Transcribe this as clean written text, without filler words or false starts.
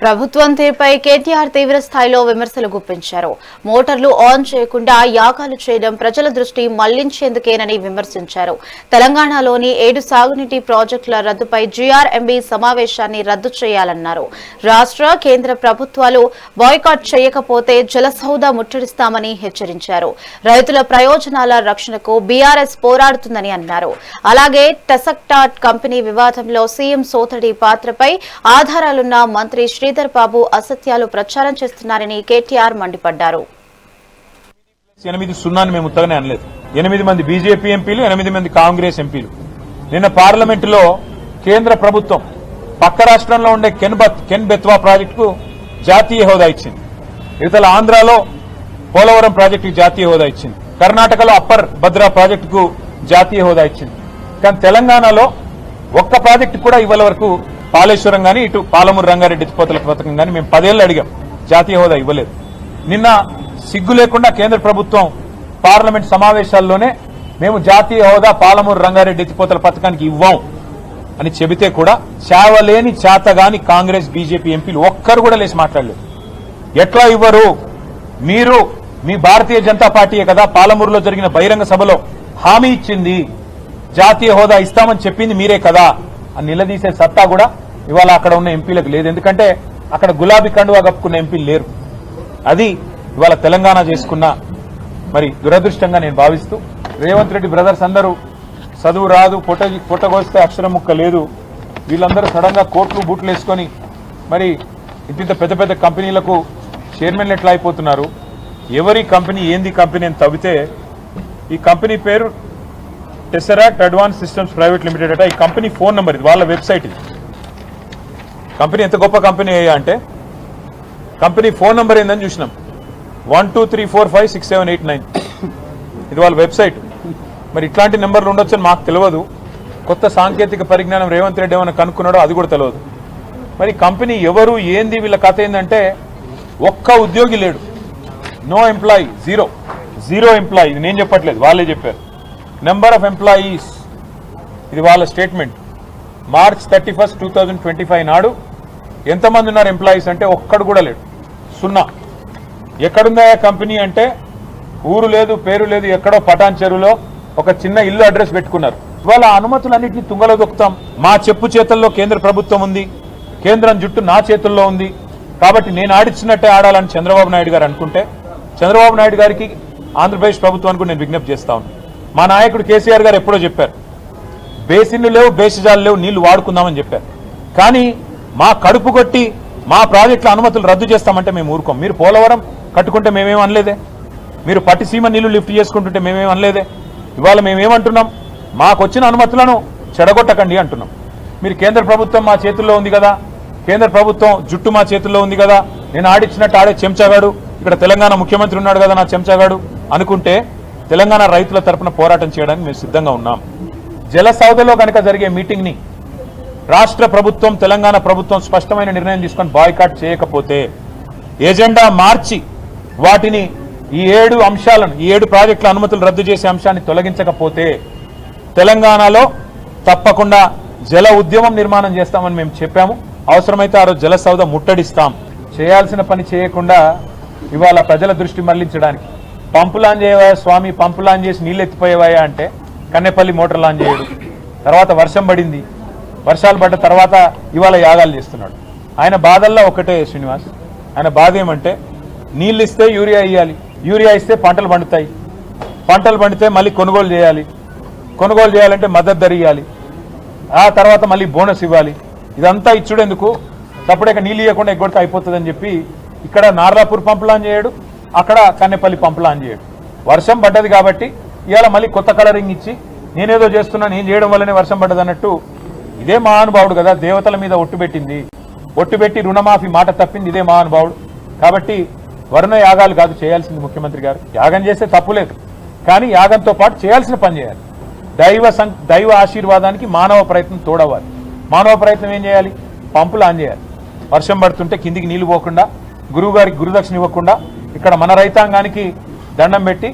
ప్రభుత్వం తీరుపై కేటీఆర్ తీవ్ర స్థాయిలో విమర్శలు గుప్పించారు. మోటార్లు ఆన్ చేయకుండా యాగాలు చేయడం ప్రజల దృష్టి మళ్లించేందుకేనని విమర్శించారు. తెలంగాణలోని 7 సాగునీటి ప్రాజెక్టుల రద్దుపై జీఆర్ఎంబీ సమావేశాన్ని రద్దు చేయాలన్నారు. రాష్ట్ర కేంద్ర ప్రభుత్వాలు బాయ్కాట్ చేయకపోతే జలసౌధ ముట్టడిస్తామని హెచ్చరించారు. రైతుల ప్రయోజనాల రక్షణకు బీఆర్ఎస్ పోరాడుతుందని అన్నారు. అలాగే టెసక్టాట్ కంపెనీ వివాదంలో సీఎం సోదడి పాత్రపై ఆధారాలున్న మంత్రి శ్రీధర్ బాబు అసత్యాలు ప్రచారం చేస్తున్నారని కేటీఆర్ మండిపడ్డారు. 8-0 మేము ఉత్తగానే అనలేదు. 8 మంది బీజేపీ ఎంపీలు, 8 మంది కాంగ్రెస్ ఎంపీలు నిన్న పార్లమెంటులో కేంద్ర ప్రభుత్వం పక్క రాష్ట్రంలో ఉండే కెన్ బెత్వా ప్రాజెక్టుకు జాతీయ హోదా ఇచ్చింది. ఇతల ఆంధ్రాలో పోలవరం ప్రాజెక్టుకు జాతీయ హోదా ఇచ్చింది. కర్ణాటకలో అప్పర్ భద్రా ప్రాజెక్టుకు జాతీయ హోదా ఇచ్చింది. కానీ తెలంగాణలో ఒక్క ప్రాజెక్టు కూడా ఇవాళ వరకు కాళేశ్వరం గానీ, ఇటు పాలమూరు రంగారెడ్డి ఎత్తిపోతల పథకం గానీ మేము 10 ఏళ్లు అడిగాం, జాతీయ హోదా ఇవ్వలేదు. నిన్న సిగ్గు లేకుండా కేంద్ర ప్రభుత్వం పార్లమెంట్ సమావేశాల్లోనే మేము జాతీయ హోదా పాలమూరు రంగారెడ్డి ఎత్తిపోతల పథకానికి ఇవ్వం అని చెబితే కూడా చావలేని చేతగాని కాంగ్రెస్ బీజేపీ ఎంపీలు ఒక్కరు కూడా లేచి మాట్లాడలేదు. ఎట్లా ఇవ్వరు? మీరు మీ భారతీయ జనతా పార్టీయే కదా పాలమూరులో జరిగిన బహిరంగ సభలో హామీ ఇచ్చింది, జాతీయ హోదా ఇస్తామని చెప్పింది మీరే కదా అని నిలదీసే సత్తా కూడా ఇవాళ అక్కడ ఉన్న ఎంపీలకు లేదు. ఎందుకంటే అక్కడ గులాబీ కండువా కప్పుకున్న ఎంపీలు లేరు. అది ఇవాళ తెలంగాణ చేసుకున్న మరి దురదృష్టంగా నేను భావిస్తూ, రేవంత్ రెడ్డి బ్రదర్స్ అందరూ చదువు రాదు, పొట్టగోస్తే అక్షరం ముక్క లేదు, వీళ్ళందరూ సడన్ గా కోట్లు బూట్లు వేసుకొని మరి ఇంత పెద్ద పెద్ద కంపెనీలకు చైర్మన్లు ఎట్లా అయిపోతున్నారు? ఎవరి కంపెనీ ఏంది కంపెనీ అని తవ్వితే ఈ కంపెనీ పేరు టెసరాక్ట్ అడ్వాన్స్ సిస్టమ్స్ ప్రైవేట్ లిమిటెడ్ అట. ఈ కంపెనీ ఫోన్ నెంబర్ ఇది, వాళ్ళ వెబ్సైట్ ఇది. కంపెనీ ఎంత గొప్ప కంపెనీ అయ్యా అంటే కంపెనీ ఫోన్ నెంబర్ ఏందని చూసినాం, 1234567889. ఇది వాళ్ళ వెబ్సైట్. మరి ఇట్లాంటి నెంబర్లు ఉండొచ్చని మాకు తెలియదు. కొత్త సాంకేతిక పరిజ్ఞానం రేవంత్ రెడ్డి ఏమైనా కనుక్కున్నాడో అది కూడా తెలియదు. మరి కంపెనీ ఎవరు ఏంది వీళ్ళ కథ ఏంటంటే ఒక్క ఉద్యోగి లేడు, నో ఎంప్లాయీ, జీరో ఎంప్లాయీ. ఇది నేను చెప్పట్లేదు, వాళ్ళే చెప్పారు. నెంబర్ ఆఫ్ ఎంప్లాయీస్, ఇది వాళ్ళ స్టేట్మెంట్. మార్చ్ 31, 2025 నాడు ఎంతమంది ఉన్నారు ఎంప్లాయీస్ అంటే ఒక్కడు కూడా లేడు, 0. ఎక్కడుందా కంపెనీ అంటే ఊరు లేదు, పేరు లేదు, ఎక్కడో పటాన్ చెరువులో ఒక చిన్న ఇల్లు అడ్రస్ పెట్టుకున్నారు. ఇవాళ అనుమతులన్నింటినీ తుంగలో దొక్కుతాం. మా చెప్పు చేతుల్లో కేంద్ర ప్రభుత్వం ఉంది, కేంద్రం జుట్టు నా చేతుల్లో ఉంది, కాబట్టి నేను ఆడిచ్చినట్టే ఆడాలని చంద్రబాబు నాయుడు గారు అనుకుంటే, చంద్రబాబు నాయుడు గారికి ఆంధ్రప్రదేశ్ ప్రభుత్వానికి నేను విజ్ఞప్తి చేస్తా ఉన్నాను. మా నాయకుడు కేసీఆర్ గారు ఎప్పుడో చెప్పారు, బేసిన్లు లేవు, బేసిజాలు లేవు, నీళ్లు వాడుకుందామని చెప్పారు. కానీ మా కడుపు కొట్టి మా ప్రాజెక్టుల అనుమతులు రద్దు చేస్తామంటే మేము ఊరుకోం. మీరు పోలవరం కట్టుకుంటే మేమేం అనలేదే, మీరు పట్టిసీమ నీళ్లు లిఫ్ట్ చేసుకుంటుంటే మేమేం అనలేదే. ఇవాళ మేమేమంటున్నాం, మాకు వచ్చిన అనుమతులను చెడగొట్టకండి అంటున్నాం. మీరు కేంద్ర ప్రభుత్వం మా చేతుల్లో ఉంది కదా, కేంద్ర ప్రభుత్వం జుట్టు మా చేతుల్లో ఉంది కదా, నేను ఆడిచ్చినట్టు ఆడే చెంచాగాడు, ఇక్కడ తెలంగాణ ముఖ్యమంత్రి ఉన్నాడు కదా నా చెంచాగాడు అనుకుంటే తెలంగాణ రైతుల తరపున పోరాటం చేయడానికి మేము సిద్ధంగా ఉన్నాం. జలసౌధలో కనుక జరిగే మీటింగ్ ని రాష్ట్ర ప్రభుత్వం, తెలంగాణ ప్రభుత్వం స్పష్టమైన నిర్ణయం తీసుకొని బాయ్కాట్ చేయకపోతే, ఎజెండా మార్చి వాటిని ఈ 7 అంశాలను, ఈ 7 ప్రాజెక్టుల అనుమతులు రద్దు చేసే అంశాన్ని తొలగించకపోతే తెలంగాణలో తప్పకుండా జల ఉద్యమం నిర్మాణం చేస్తామని మేము చెప్పాము. అవసరమైతే ఆ రోజు జలసౌధ ముట్టడిస్తాం. చేయాల్సిన పని చేయకుండా ఇవాళ ప్రజల దృష్టి మళ్లించడానికి పంపు లాంచ్ చేయవా స్వామి, పంపు లాంచ్ చేసి నీళ్ళు ఎత్తిపోయేవాయా అంటే కన్నెపల్లి మోటార్ లాంచ్ చేయడు. తర్వాత వర్షం పడింది, వర్షాలు పడ్డ తర్వాత ఇవాళ యాగాలు చేస్తున్నాడు. ఆయన బాధల్లో ఒకటే శ్రీనివాస్, ఆయన బాధ ఏమంటే నీళ్ళు ఇస్తే యూరియా ఇవ్వాలి, యూరియా ఇస్తే పంటలు పండుతాయి, పంటలు పండితే మళ్ళీ కొనుగోలు చేయాలి, కొనుగోలు చేయాలంటే మద్దతు ధర ఇవ్వాలి, ఆ తర్వాత మళ్ళీ బోనస్ ఇవ్వాలి. ఇదంతా ఇచ్చుడెందుకు, తప్పుడేక నీళ్ళు ఇవ్వకుండా ఎగ్గొడితే అయిపోతుందని చెప్పి ఇక్కడ నార్లాపూర్ పంపు లాంచ్ చేయడు, అక్కడ కన్నెపల్లి పంపు లాంచ్ చేయడు. వర్షం పడ్డది కాబట్టి ఇవాళ మళ్ళీ కొత్త కలరింగ్ ఇచ్చి నేనేదో చేస్తున్నా, నేను చేయడం వల్లనే వర్షం పడ్డది అన్నట్టు. ఇదే మహానుభావుడు కదా దేవతల మీద ఒట్టుబెట్టింది, ఒట్టుబెట్టి రుణమాఫీ మాట తప్పింది ఇదే మహానుభావుడు. కాబట్టి వర్ణ యాగాలు కాదు చేయాల్సింది ముఖ్యమంత్రి గారు. యాగం చేస్తే తప్పులేదు, కానీ యాగంతో పాటు చేయాల్సిన పని చేయాలి. దైవ ఆశీర్వాదానికి మానవ ప్రయత్నం తోడవ్వాలి. మానవ ప్రయత్నం ఏం చేయాలి, పంపులు ఆన్ చేయాలి. వర్షం పడుతుంటే కిందికి నీళ్లు పోకుండా, గురువు గారికి గురుదక్షిణ ఇవ్వకుండా, ఇక్కడ మన రైతాంగానికి దండం పెట్టి